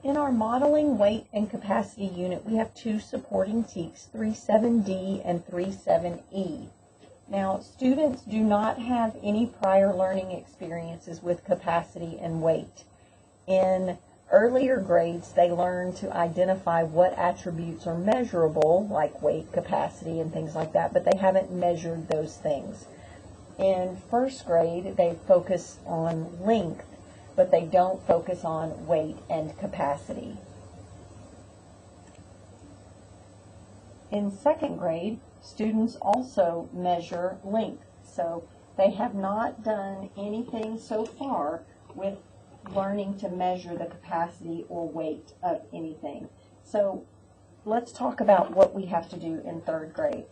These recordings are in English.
In our modeling weight and capacity unit, we have two supporting TEKS, 37D and 37E. Now, students do not have any prior learning experiences with capacity and weight. In earlier grades, they learn to identify what attributes are measurable, like weight, capacity, and things like that, but they haven't measured those things. In first grade, they focus on length, but they don't focus on weight and capacity. In second grade, students also measure length. So they have not done anything so far with learning to measure the capacity or weight of anything. So let's talk about what we have to do in third grade.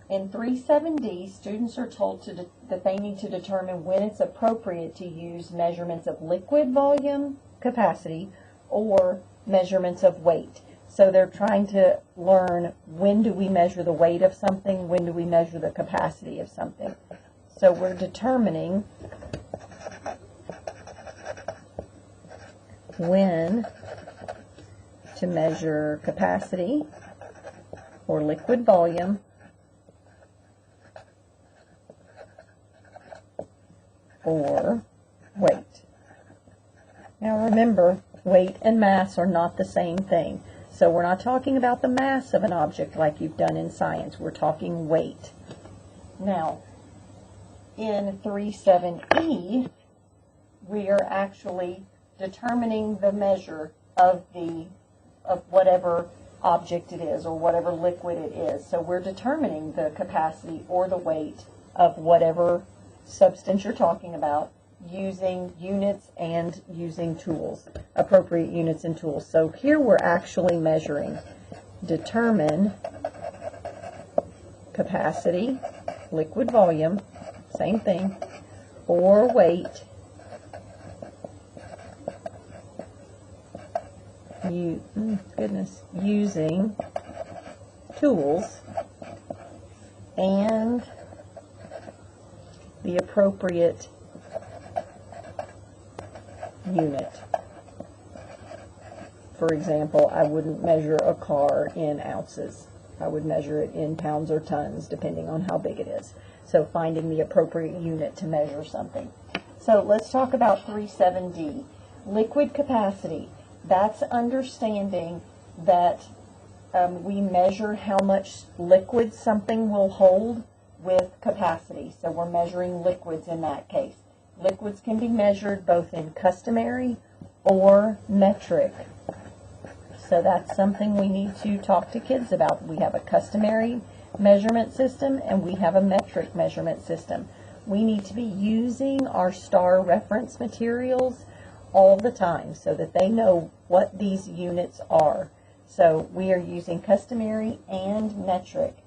In 37D, students are told that they need to determine when it's appropriate to use measurements of liquid volume, capacity, or measurements of weight. So they're trying to learn, when do we measure the weight of something, when do we measure the capacity of something. So we're determining when to measure capacity or liquid volume or weight. Now remember, weight and mass are not the same thing. So we're not talking about the mass of an object like you've done in science. We're talking weight. Now, in 37E, we are actually determining the measure of whatever object it is or whatever liquid it is. So we're determining the capacity or the weight of whatever substance you're talking about using units and using tools, appropriate units and tools. So here we're actually measuring, determine capacity, liquid volume, same thing, or weight, using tools and the appropriate unit. For example, I wouldn't measure a car in ounces. I would measure it in pounds or tons, depending on how big it is. So finding the appropriate unit to measure something. So let's talk about 37D. Liquid capacity. That's understanding that we measure how much liquid something will hold with capacity. So we're measuring liquids in that case. Liquids can be measured both in customary or metric. So that's something we need to talk to kids about. We have a customary measurement system and we have a metric measurement system. We need to be using our STAR reference materials all the time so that they know what these units are. So we are using customary and metric.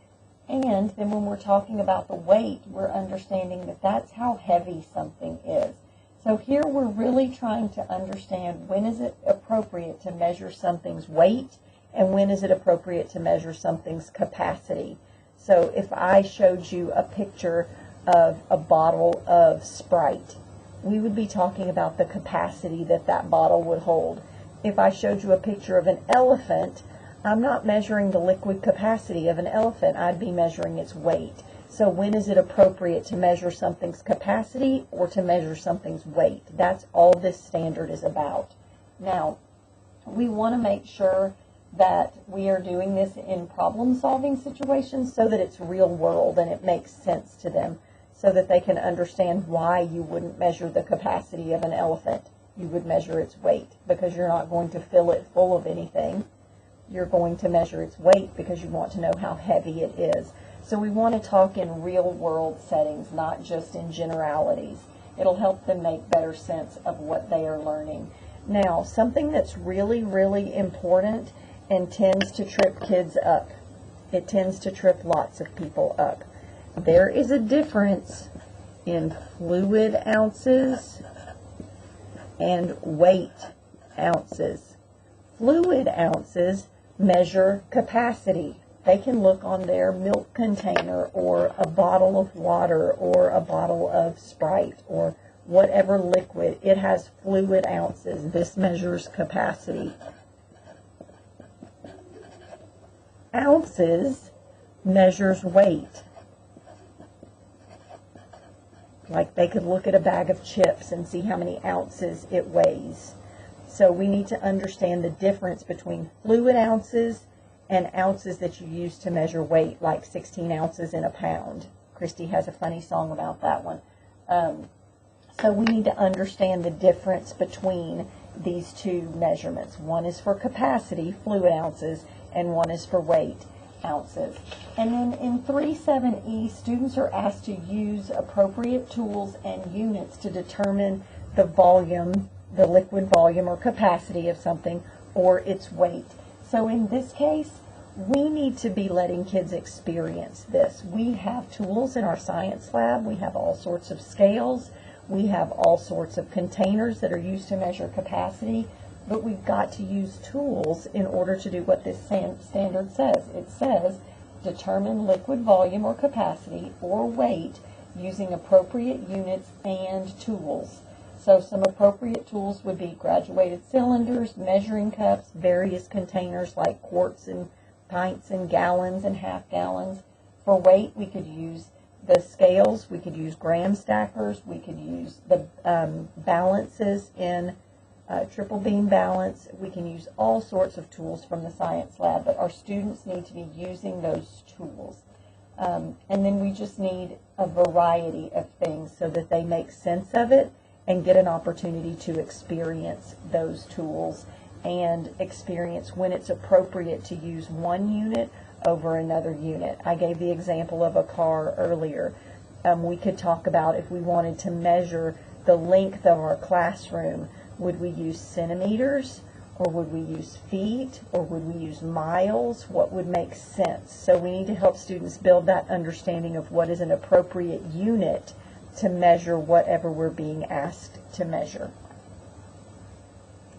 And then when we're talking about the weight, we're understanding that that's how heavy something is. So here we're really trying to understand, when is it appropriate to measure something's weight and when is it appropriate to measure something's capacity. So if I showed you a picture of a bottle of Sprite, we would be talking about the capacity that that bottle would hold. If I showed you a picture of an elephant, I'm not measuring the liquid capacity of an elephant. I'd be measuring its weight. So when is it appropriate to measure something's capacity or to measure something's weight? That's all this standard is about. Now, we want to make sure that we are doing this in problem-solving situations so that it's real world and it makes sense to them, so that they can understand why you wouldn't measure the capacity of an elephant. You would measure its weight because you're not going to fill it full of anything. You're going to measure its weight because you want to know how heavy it is. So we want to talk in real world settings, not just in generalities. It'll help them make better sense of what they are learning. Now, something that's really, really important and tends to trip kids up. It tends to trip lots of people up. There is a difference in fluid ounces and weight ounces. Fluid ounces measure capacity. They can look on their milk container or a bottle of water or a bottle of Sprite or whatever liquid. It has fluid ounces. This measures capacity. Ounces measures weight. Like they could look at a bag of chips and see how many ounces it weighs. So we need to understand the difference between fluid ounces and ounces that you use to measure weight, like 16 ounces in a pound. Christy has a funny song about that one. So we need to understand the difference between these two measurements. One is for capacity, fluid ounces, and one is for weight, ounces. And then in 3.7e, students are asked to use appropriate tools and units to determine the volume, the liquid volume or capacity of something, or its weight. So in this case, we need to be letting kids experience this. We have tools in our science lab. We have all sorts of scales. We have all sorts of containers that are used to measure capacity, but we've got to use tools in order to do what this standard says. It says, determine liquid volume or capacity or weight using appropriate units and tools. So some appropriate tools would be graduated cylinders, measuring cups, various containers like quarts and pints and gallons and half gallons. For weight, we could use the scales, we could use gram stackers, we could use the balances in triple beam balance. We can use all sorts of tools from the science lab, but our students need to be using those tools. And then we just need a variety of things so that they make sense of it and get an opportunity to experience those tools and experience when it's appropriate to use one unit over another unit. I gave the example of a car earlier. We could talk about if we wanted to measure the length of our classroom, would we use centimeters, or would we use feet, or would we use miles? What would make sense? So we need to help students build that understanding of what is an appropriate unit to measure whatever we're being asked to measure.